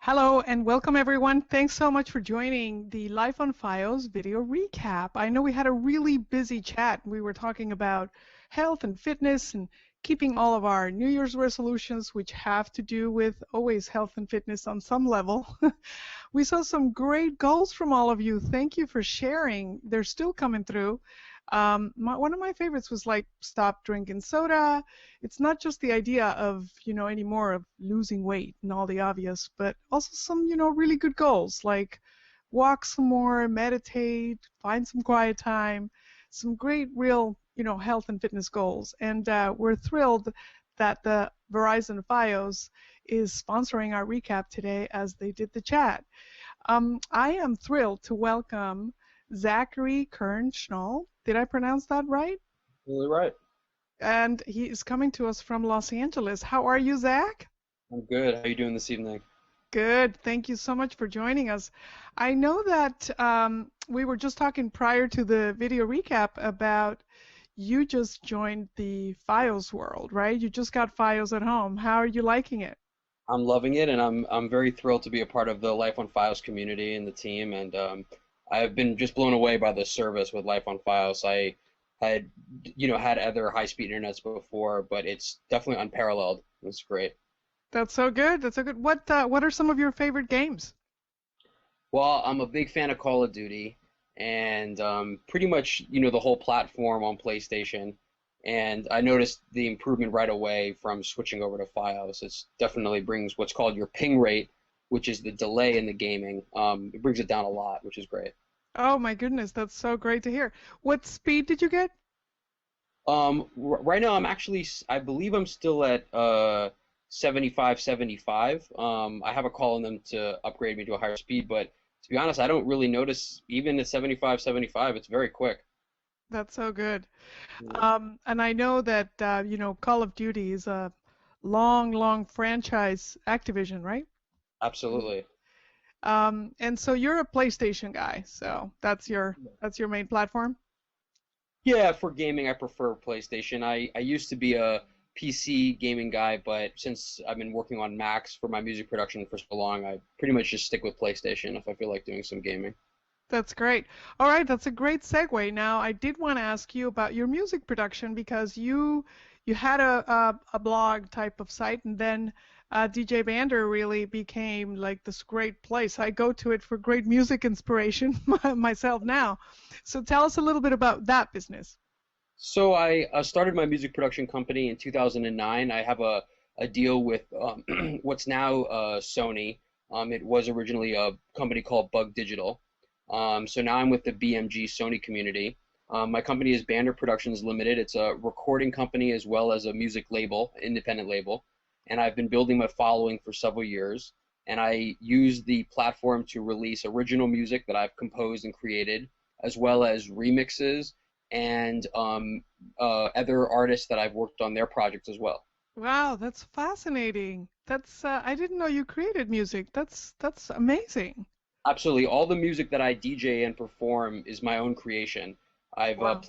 Hello and welcome everyone. Thanks so much for joining the Life on FiOS video recap. I know we had a really busy chat. We were talking about health and fitness and keeping all of our New Year's resolutions, which have to do with always health and fitness on some level. We saw some great goals from all of you. Thank you for sharing. They're still coming through. One of my favorites was like stop drinking soda. It's not just the idea of, anymore of losing weight and all the obvious, but also some, really good goals like walk some more, meditate, find some quiet time, some great real, health and fitness goals. And we're thrilled that the Verizon FiOS is sponsoring our recap today as they did the chat. I am thrilled to welcome Zachary Kern-Schnall. Did I pronounce that right? Really right. And he is coming to us from Los Angeles. How are you, Zach? I'm good. How are you doing this evening? Good. Thank you so much for joining us. I know that we were just talking prior to the video recap about you just joined the FiOS world, right? You just got FiOS at home. How are you liking it? I'm loving it, and I'm very thrilled to be a part of the Life on FiOS community and the team. And I've been just blown away by the service with Life on FiOS. I had had other high-speed internets before, but it's definitely unparalleled. It's great. That's so good. That's so good. What are some of your favorite games? Well, I'm a big fan of Call of Duty, and pretty much the whole platform on PlayStation. And I noticed the improvement right away from switching over to FiOS. It definitely brings what's called your ping rate, which is the delay in the gaming. It brings it down a lot, which is great. Oh my goodness, that's so great to hear. What speed did you get? Right now I believe I'm still at 75, 75. I have a call on them to upgrade me to a higher speed, but to be honest, I don't really notice even at 75, 75. It's very quick. That's so good. Yeah. And I know that Call of Duty is a long, long franchise, Activision, right? Absolutely. And so you're a PlayStation guy, so that's your main platform. Yeah, for gaming, I prefer PlayStation. I used to be a PC gaming guy, but since I've been working on Macs for my music production for so long, I pretty much just stick with PlayStation if I feel like doing some gaming. That's great. All right, that's a great segue. Now, I did want to ask you about your music production because you had a blog type of site, and then DJ Bander really became like this great place. I go to it for great music inspiration myself now. So tell us a little bit about that business. So I started my music production company in 2009. I have a deal with what's now Sony. It was originally a company called Bug Digital. So now I'm with the BMG Sony community. My company is Bander Productions Limited. It's a recording company as well as a music label, independent label. And I've been building my following for several years. And I use the platform to release original music that I've composed and created, as well as remixes and other artists that I've worked on their projects as well. Wow, that's fascinating. That's I didn't know you created music. That's amazing. Absolutely, all the music that I DJ and perform is my own creation. Wow.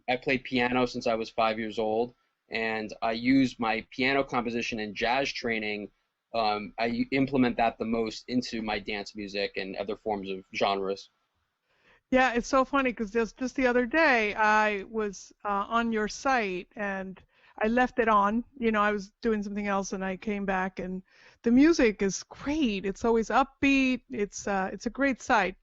I played piano since I was 5 years old, and I use my piano composition and jazz training. Implement that the most into my dance music and other forms of genres. Yeah, it's so funny because just the other day I was on your site and I left it on. I was doing something else and I came back and the music is great. It's always upbeat. It's a great site.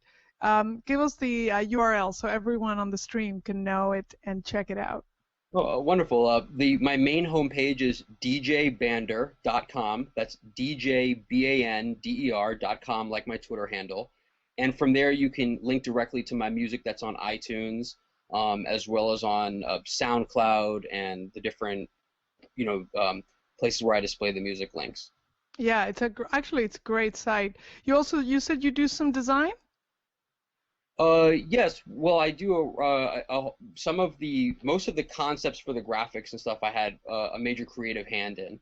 Give us the URL so everyone on the stream can know it and check it out. Oh, wonderful. My main homepage is djbander.com. That's djbander.com, like my Twitter handle. And from there, you can link directly to my music that's on iTunes, as well as on SoundCloud and the different, places where I display the music links. Yeah, actually it's a great site. You said you do some design? Yes. Well, I do most of the concepts for the graphics and stuff. I had a major creative hand in.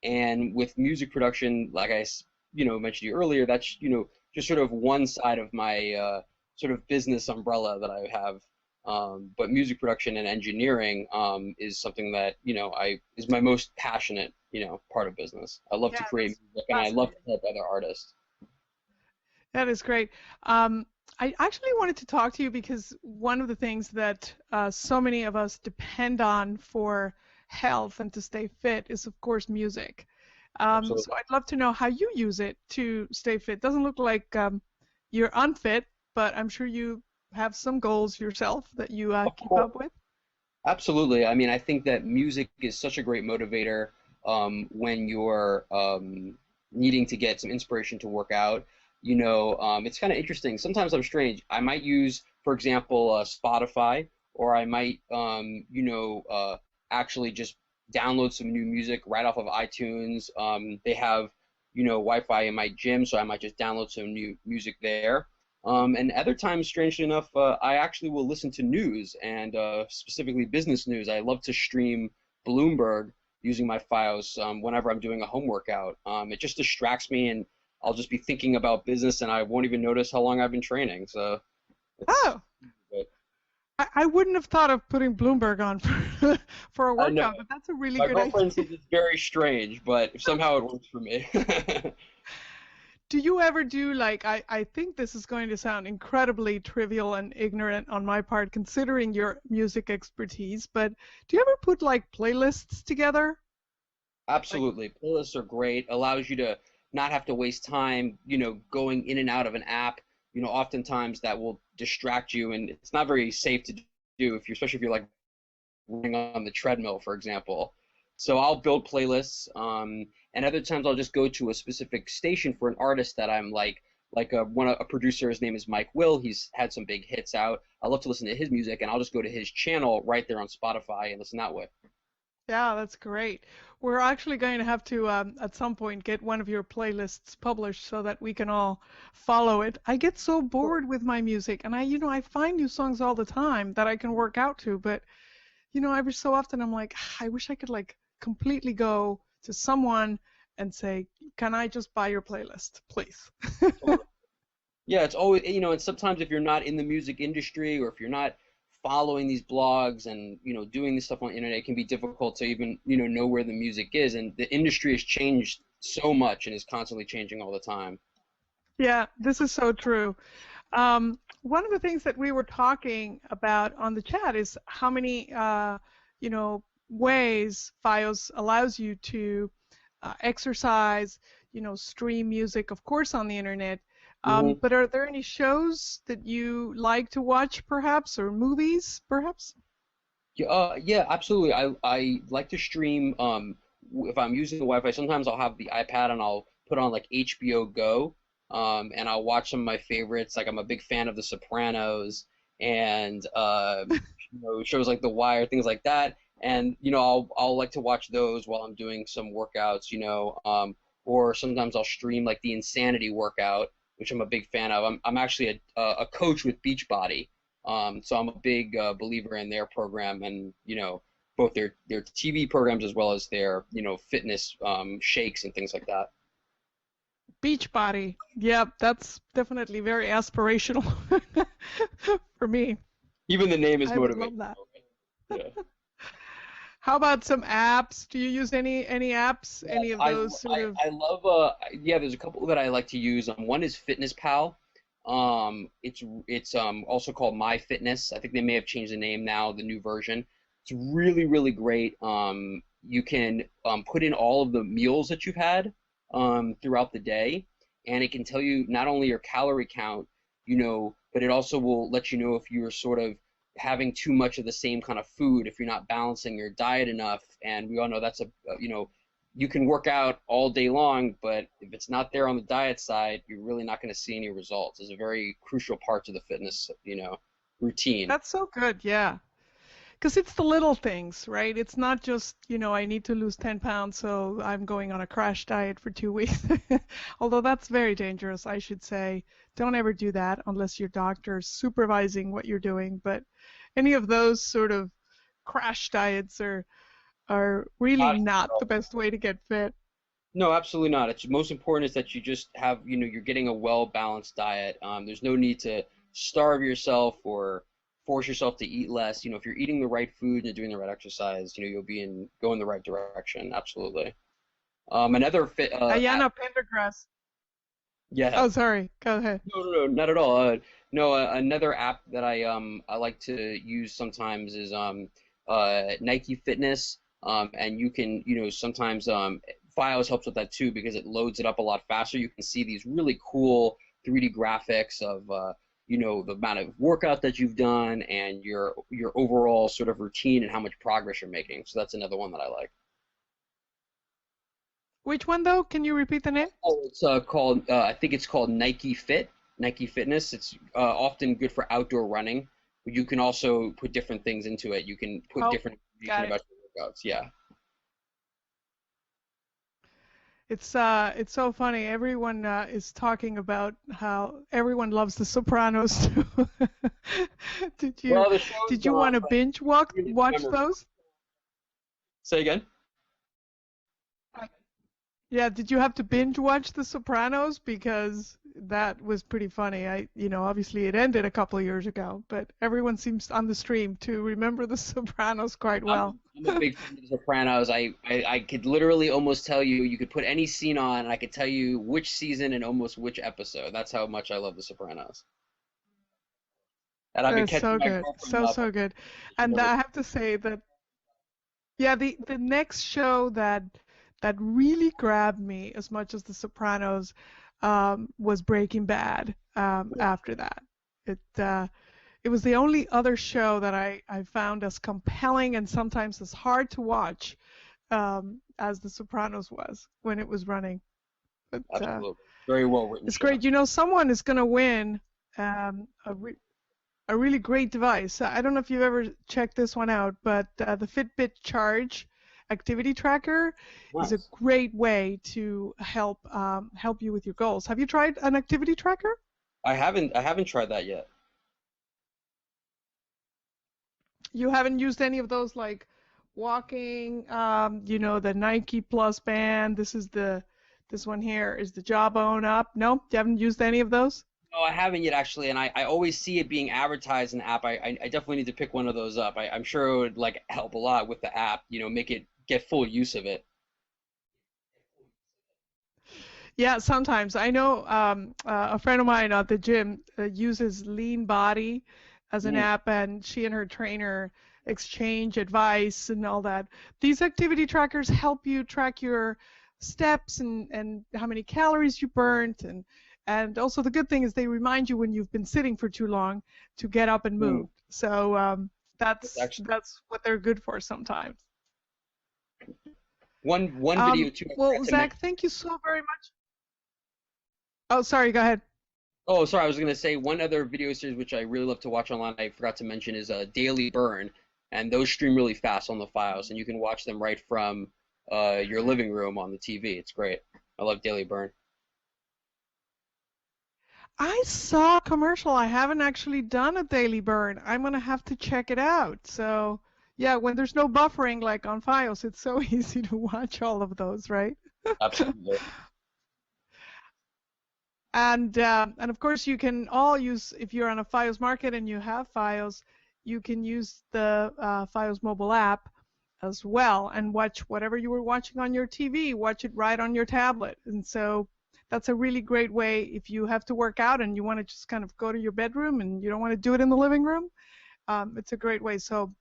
And with music production, like mentioned to you earlier, that's just sort of one side of my sort of business umbrella that I have. But music production and engineering is something that I is my most passionate part of business. I love Yeah, to create that's music, and I love fascinating. to help other artists. That is great. Um, I actually wanted to talk to you because one of the things that so many of us depend on for health and to stay fit is, of course, music. So Absolutely. I'd love to know how you use it to stay fit. Doesn't look like you're unfit, but I'm sure you have some goals yourself that you Of keep course. up with. Absolutely. I mean, I think that music is such a great motivator when you're needing to get some inspiration to work out. It's kind of interesting. Sometimes I'm strange. I might use, for example, Spotify, or I might, actually just download some new music right off of iTunes. They have, Wi-Fi in my gym, so I might just download some new music there. And other times, strangely enough, I actually will listen to news and specifically business news. I love to stream Bloomberg using my FiOS whenever I'm doing a home workout. It just distracts me, and I'll just be thinking about business, and I won't even notice how long I've been training. So it's, Oh, but I wouldn't have thought of putting Bloomberg on for, for a I know workout, but that's a really my good girlfriend idea. says it's very strange, but somehow it works for me. Do you ever do like I think this is going to sound incredibly trivial and ignorant on my part considering your music expertise, but do you ever put like playlists together? Like, Absolutely. Playlists are great. Allows you to not have to waste time, going in and out of an app. Oftentimes that will distract you, and it's not very safe to do if you, especially if you're like running on the treadmill, for example. So I'll build playlists, and other times I'll just go to a specific station for an artist that I'm like a producer. His name is Mike Will. He's had some big hits out. I love to listen to his music, and I'll just go to his channel right there on Spotify and listen that way. yeah, that's great. We're actually going to have to at some point get one of your playlists published so that we can all follow it. I get so bored with my music and I find new songs all the time that I can work out to, but every so often I'm like, I wish I could like completely go to someone and say, can I just buy your playlist, please? Yeah, it's always, and sometimes if you're not in the music industry or if you're not following these blogs and, doing this stuff on the internet, it can be difficult to even, know where the music is. And the industry has changed so much and is constantly changing all the time. Yeah, this is so true. One of the things that we were talking about on the chat is how many, ways FiOS allows you to exercise, stream music, of course, on the internet. hmm But are there any shows that you like to watch, perhaps, or movies, perhaps? Yeah, yeah, absolutely. I like to stream. If I'm using the Wi-Fi, sometimes I'll have the iPad and I'll put on like HBO Go, and I'll watch some of my favorites. Like I'm a big fan of The Sopranos and shows like The Wire, things like that. And I'll like to watch those while I'm doing some workouts. Or sometimes I'll stream like the Insanity workout, which I'm a big fan of. I'm actually a coach with Beachbody. So I'm a big believer in their program and both their TV programs as well as their fitness shakes and things like that. Beachbody. Yep, that's definitely very aspirational for me. Even the name is I would motivational. love that. Yeah. How about some apps? Do you use any apps? Any Yes, of those sort of I love yeah, there's a couple that I like to use. One is Fitness Pal. It's also called My Fitness. I think they may have changed the name now, the new version. It's really really great. You can put in all of the meals that you've had throughout the day, and it can tell you not only your calorie count, but it also will let you know if you're sort of having too much of the same kind of food, if you're not balancing your diet enough. And we all know that's you can work out all day long, but if it's not there on the diet side, you're really not going to see any results. It's a very crucial part to the fitness, routine. that's so good, yeah. Because it's the little things, right? It's not just, I need to lose 10 pounds, so I'm going on a crash diet for 2 weeks. Although that's very dangerous, I should say. Don't ever do that unless your doctor's supervising what you're doing. But any of those sort of crash diets are really Not not the best way to get fit. No, absolutely not. It's most important is that you just have, you're getting a well-balanced diet. There's no need to starve yourself or force yourself to eat less. If you're eating the right food and doing the right exercise, you'll go in the right direction. Absolutely. Another fit app. Ayana Pendergrass. Yeah. Oh, sorry. Go ahead. No, not at all. No, another app that I like to use sometimes is Nike Fitness. And you can, sometimes FiOS helps with that too because it loads it up a lot faster. You can see these really cool 3D graphics of the amount of workout that you've done and your overall sort of routine and how much progress you're making. So that's another one that I like. Which one though? Can you repeat the name? Oh, it's called I think it's called Nike Fitness. It's often good for outdoor running. But you can also put different things into it. You can put Oh, different information got it. about your workouts. Yeah. It's so funny. Everyone is talking about how everyone loves The Sopranos too. Did you Well, the show's did you want to binge really watch memorable. those? Say again? Yeah, did you have to binge watch The Sopranos? Because that was pretty funny. Obviously it ended a couple of years ago, but everyone seems on the stream to remember The Sopranos quite well. I'm a big fan of The Sopranos. I could literally almost tell you, you could put any scene on, and I could tell you which season and almost which episode. That's how much I love The Sopranos. And I've been It's catching so my good. girlfriend So, up. so good. She And never. I have to say that, yeah, the next show that really grabbed me as much as The Sopranos was Breaking Bad after that. It was the only other show that I found as compelling and sometimes as hard to watch as The Sopranos was when it was running. But Absolutely. Very well written it's show. great. Someone is going to win a really great device. I don't know if you've ever checked this one out, but the Fitbit Charge activity tracker is a Nice. great way to help you with your goals. Have you tried an activity tracker? I haven't tried that yet. You haven't used any of those like walking, the Nike Plus band. This one here is the Jawbone Up. No, you haven't used any of those? No, I haven't yet actually, and I always see it being advertised in the app. I definitely need to pick one of those up. I'm sure it would like help a lot with the app, make it get full use of it. Yeah, sometimes. I know a friend of mine at the gym uses Lean Body as an Mm, app, and she and her trainer exchange advice and all that. These activity trackers help you track your steps and how many calories you burnt, and also the good thing is they remind you when you've been sitting for too long to get up and mm. move. So That's that's actually that's what they're good for sometimes. one video too. I Well, forgot to mention. Zach, thank you so very much. Oh, sorry, go ahead. Oh, sorry, I was gonna say one other video series which I really love to watch online. I forgot to mention is Daily Burn, and those stream really fast on the files, and you can watch them right from your living room on the TV. It's great. I love Daily Burn. I saw a commercial. I haven't actually done a daily burn. I'm gonna have to check it out. So, yeah, when there's no buffering like on Files, it's so easy to watch all of those, right? Absolutely. And of course you can all use if you're on a Fios market and you have Fios, you can use the Fios mobile app as well and watch whatever you were watching on your TV, watch it right on your tablet. And so that's a really great way if you have to work out and you want to just kind of go to your bedroom and you don't want to do it in the living room. It's a great way. So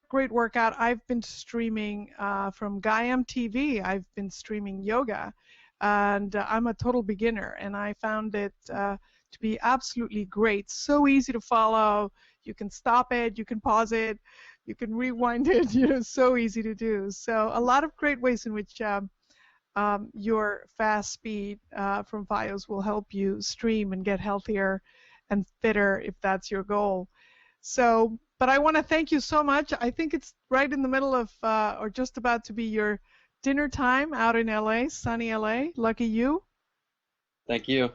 great workout. I've been streaming from Gaiam TV. I've been streaming yoga, and I'm a total beginner, and I found it to be absolutely great. So easy to follow. You can stop it, you can pause it, you can rewind it. So easy to do. So a lot of great ways in which your fast speed from FiOS will help you stream and get healthier and fitter if that's your goal. So, but I want to thank you so much. I think it's right in the middle of, or just about to be your dinner time out in LA, sunny LA. Lucky you. Thank you.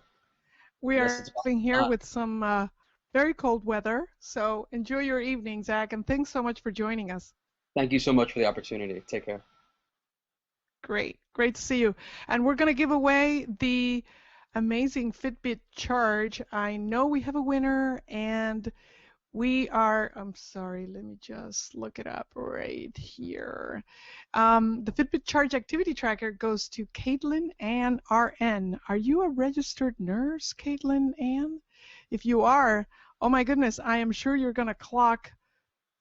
We Yes, are it's about having here time. with some very cold weather. So enjoy your evening, Zach, and thanks so much for joining us. Thank you so much for the opportunity. Take care. Great, great to see you. And we're going to give away the amazing Fitbit Charge. I know we have a winner, and We are, I'm sorry, let me just look it up right here. The Fitbit Charge Activity Tracker goes to Caitlin Ann RN. Are you a registered nurse, Caitlin Ann? If you are, oh my goodness, I am sure you're going to clock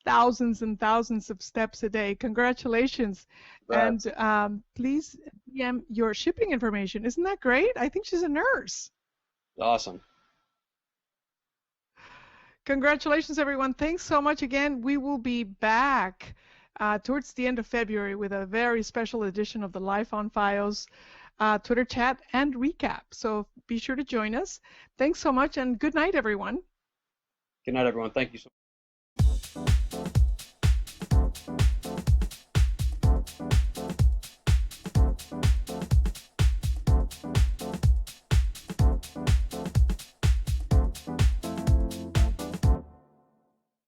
thousands and thousands of steps a day. Congratulations. And Congrats. please DM your shipping information. Isn't that great? I think she's a nurse. Awesome. Congratulations, everyone. Thanks so much again. We will be back towards the end of February with a very special edition of the Life on FiOS Twitter chat and recap. So be sure to join us. Thanks so much, and good night, everyone. Good night, everyone. Thank you so much.